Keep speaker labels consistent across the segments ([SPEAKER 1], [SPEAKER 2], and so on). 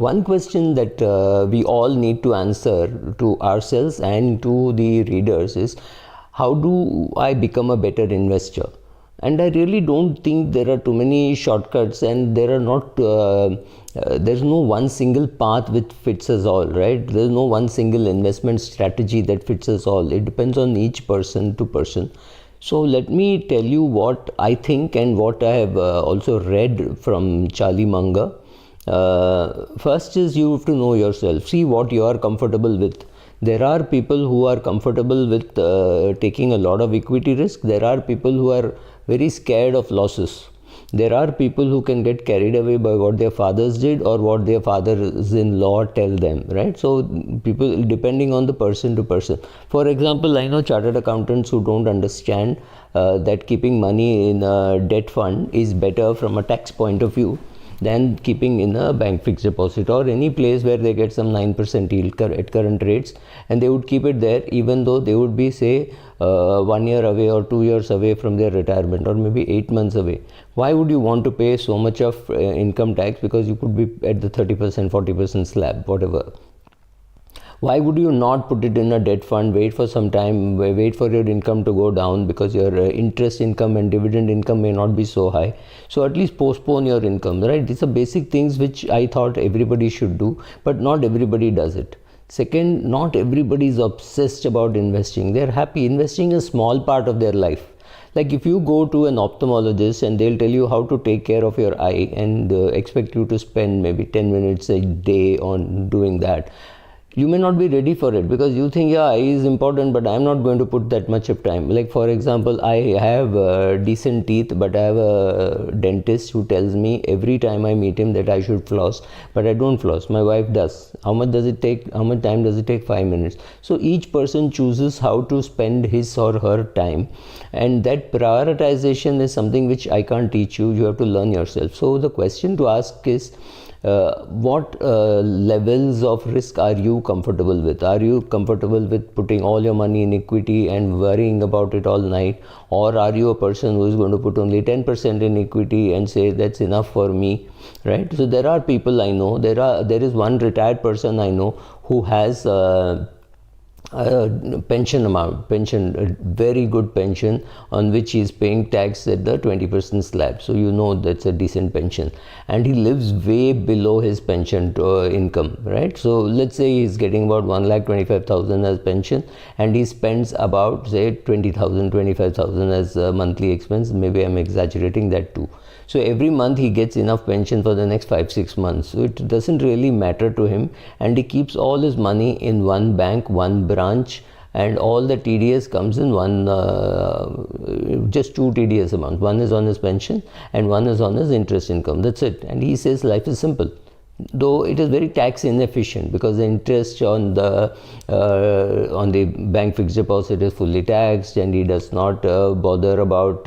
[SPEAKER 1] One question that we all need to answer to ourselves and to the readers is, how do I become a better investor? And I really don't think there are too many shortcuts, and there are not there's no one single path which fits us all, right? There's no one single investment strategy that fits us all. It depends on each person to person. So let me tell you what I think and what I have also read from Charlie Munger. First is, you have to know yourself. See what you are comfortable with. There are people who are comfortable with taking a lot of equity risk. There are people who are very scared of losses. There are people who can get carried away by what their fathers did or what their fathers-in-law tell them, right? So people, depending on the person to person. For example, I know chartered accountants who don't understand that keeping money in a debt fund is better from a tax point of view than keeping in a bank fixed deposit or any place where they get some 9% yield at current rates, and they would keep it there even though they would be, say, 1 year away or 2 years away from their retirement, or maybe 8 months away. Why would you want to pay so much of income tax? Because you could be at the 30%, 40% slab, whatever. Why would you not put it in a debt fund, wait for some time, wait for your income to go down, because your interest income and dividend income may not be so high. So at least postpone your income, right? These are basic things which I thought everybody should do, but not everybody does it. Second, not everybody is obsessed about investing. They're happy investing a small part of their life. Like if you go to an ophthalmologist and they'll tell you how to take care of your eye and expect you to spend maybe 10 minutes a day on doing that, you may not be ready for it, because you think, yeah, eye is important, but I'm not going to put that much of time. Like for example, I have decent teeth, but I have a dentist who tells me every time I meet him that I should floss, but I don't floss. My wife does. How much does it take? How much time does it take? 5 minutes. So each person chooses how to spend his or her time, and that prioritization is something which I can't teach you. You have to learn yourself. So the question to ask is, what levels of risk are you comfortable with? Are you comfortable with putting all your money in equity and worrying about it all night? Or are you a person who is going to put only 10% in equity and say that's enough for me, right? So there are people I know, there is one retired person I know who has pension, a very good pension, on which he is paying tax at the 20% slab. So you know that's a decent pension, and he lives way below his pension income, right? So let's say he's getting about 1,25,000 as pension, and he spends about, say, 20,000, 25,000 as a monthly expense. Maybe I'm exaggerating that too. So every month he gets enough pension for the next 5-6 months. So it doesn't really matter to him, and he keeps all his money in one bank, one branch, and all the TDS comes in one, just 2 TDS amounts. One is on his pension and one is on his interest income. That's it. And he says life is simple, though it is very tax inefficient, because the interest on the bank fixed deposit is fully taxed, and he does not bother about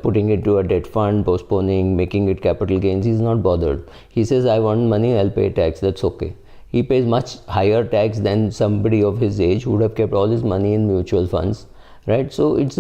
[SPEAKER 1] putting it to a debt fund, postponing, making it capital gains. He's not bothered. He says, I want money, I'll pay tax. That's okay. He pays much higher tax than somebody of his age who would have kept all his money in mutual funds, right? So it's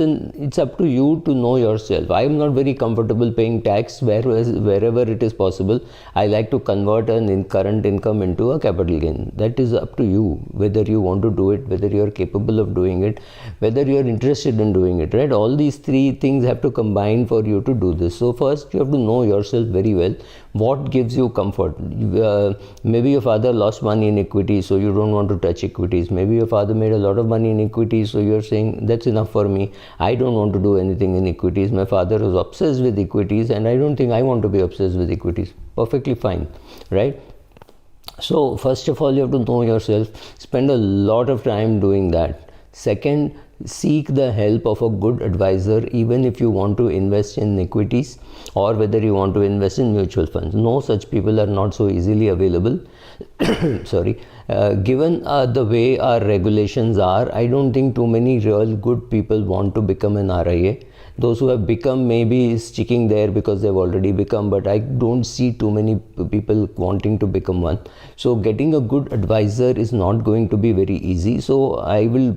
[SPEAKER 1] up to you to know yourself. I am not very comfortable paying tax wherever it is possible. I like to convert an current income into a capital gain. That is up to you, whether you want to do it, whether you are capable of doing it, whether you are interested in doing it, right? All these 3 things have to combine for you to do this. So first you have to know yourself very well. What gives you comfort? Maybe your father lost money in equity, so you don't want to touch equities. Maybe your father made a lot of money in equities, so you're saying that's enough for me. I don't want to do anything in equities. My father was obsessed with equities, and I don't think I want to be obsessed with equities. Perfectly fine, right? So first of all, you have to know yourself. Spend a lot of time doing that. Second, seek the help of a good advisor, even if you want to invest in equities or whether you want to invest in mutual funds. No such people are not so easily available. Sorry. Given the way our regulations are, I don't think too many real good people want to become an RIA. Those who have become may be sticking there because they've already become, but I don't see too many people wanting to become one. So getting a good advisor is not going to be very easy. So I will,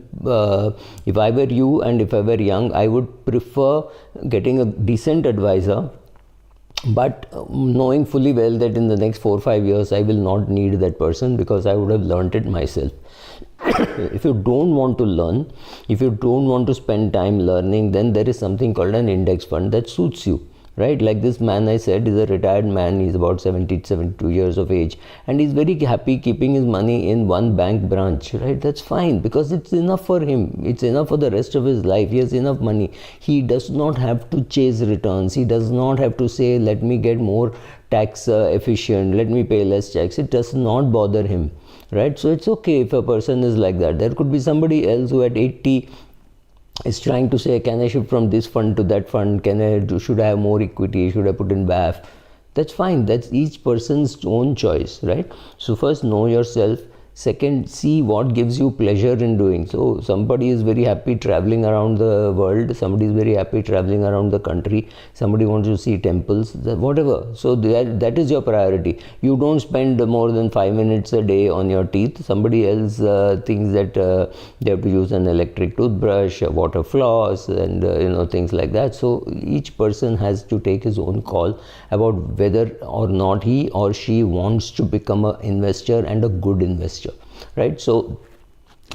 [SPEAKER 1] if I were you and if I were young, I would prefer getting a decent advisor but knowing fully well that in the next 4 or 5 years I will not need that person because I would have learnt it myself. If you don't want to learn, if you don't want to spend time learning, then there is something called an index fund that suits you, right? Like this man I said is a retired man. He's about 70, 72 years of age, and he's very happy keeping his money in one bank branch, right? That's fine because it's enough for him. It's enough for the rest of his life. He has enough money. He does not have to chase returns. He does not have to say, let me get more tax efficient, let me pay less tax. It does not bother him, right? So it's okay if a person is like that. There could be somebody else who at 80 is trying to say, can I shift from this fund to that fund? Should I have more equity? Should I put in BAF? That's fine. That's each person's own choice, right? So first, know yourself. Second, see what gives you pleasure in doing. So somebody is very happy traveling around the world. Somebody is very happy traveling around the country. Somebody wants to see temples, whatever. So that is your priority. You don't spend more than 5 minutes a day on your teeth. Somebody else thinks that they have to use an electric toothbrush, a water floss, and things like that. So each person has to take his own call about whether or not he or she wants to become an investor and a good investor. Right? So,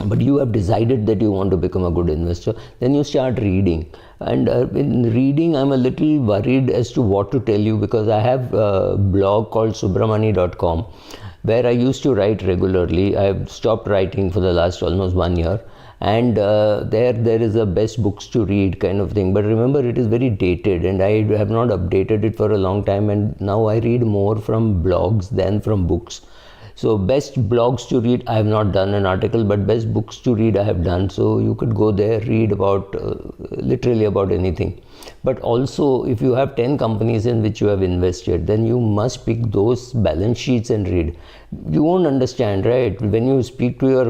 [SPEAKER 1] but you have decided that you want to become a good investor, then you start reading. And in reading, I'm a little worried as to what to tell you, because I have a blog called subramani.com where I used to write regularly. I've stopped writing for the last almost 1 year. And there is a best books to read kind of thing. But remember, it is very dated and I have not updated it for a long time. And now I read more from blogs than from books. So best blogs to read, I have not done an article, but best books to read I have done. So you could go there, read about literally about anything. But also, if you have 10 companies in which you have invested, then you must pick those balance sheets and read. You won't understand, right? When you speak to your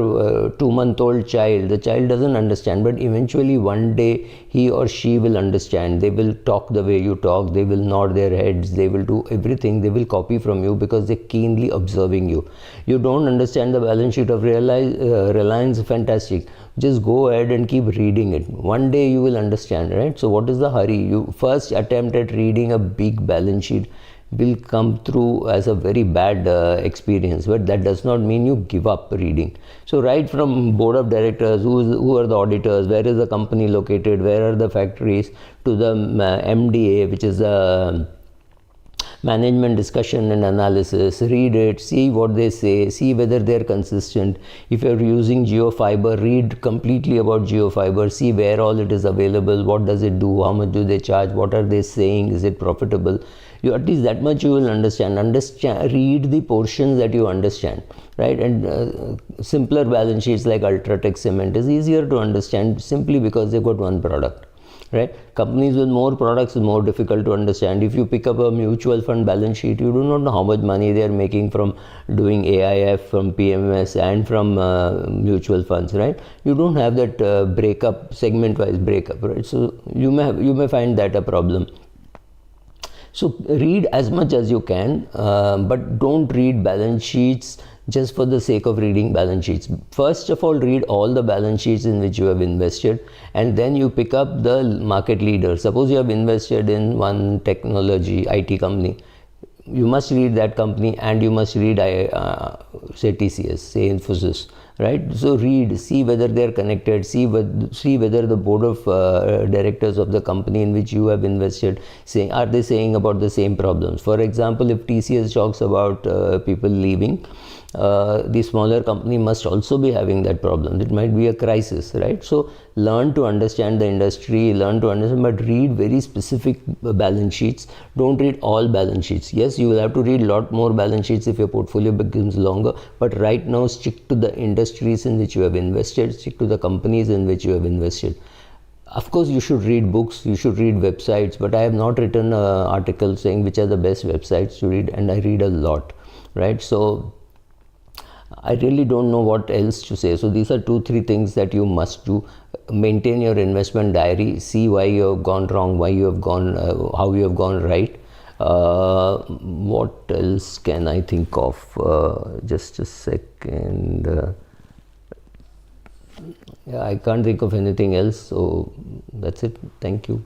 [SPEAKER 1] 2-month-old child, the child doesn't understand, but eventually one day he or she will understand. They will talk the way you talk, they will nod their heads, they will do everything, they will copy from you because they're keenly observing you. You don't understand the balance sheet of Reliance, fantastic. Just go ahead and keep reading it. One day you will understand, right? So what is the hurry? You first attempt at reading a big balance sheet will come through as a very bad experience, but that does not mean you give up reading. So right from board of directors, who are the auditors, where is the company located, where are the factories, to the MDA, which is the management discussion and analysis. Read it, see what they say, see whether they're consistent. If you're using geofiber, read completely about geofiber, see where all it is available, what does it do, how much do they charge, what are they saying, is it profitable. You at least that much you will understand. Read the portions that you understand, right? And simpler balance sheets like Ultratech Cement is easier to understand simply because they've got one product. Right? Companies with more products is more difficult to understand. If you pick up a mutual fund balance sheet, you do not know how much money they are making from doing AIF, from PMS, and from mutual funds, right? You don't have that breakup, segment-wise breakup, right? So you may find that a problem. So read as much as you can, but don't read balance sheets just for the sake of reading balance sheets. First of all, read all the balance sheets in which you have invested, and then you pick up the market leader. Suppose you have invested in one technology IT company, you must read that company, and you must read say TCS, say Infosys, right? So read, see whether they are connected, see whether the board of directors of the company in which you have invested are they saying about the same problems. For example, if TCS talks about people leaving, the smaller company must also be having that problem. It might be a crisis, right? So learn to understand the industry, but read very specific balance sheets. Don't read all balance sheets. Yes, you will have to read a lot more balance sheets if your portfolio becomes longer, but right now stick to the industries in which you have invested, stick to the companies in which you have invested. Of course, you should read books, you should read websites, but I have not written an article saying which are the best websites to read, and I read a lot, right? So I really don't know what else to say. So these are 2-3 things that you must do. Maintain your investment diary, see why you have gone wrong, why you have gone, how you have gone right. What else can I think of? Just a second. Yeah, I can't think of anything else. So that's it. Thank you.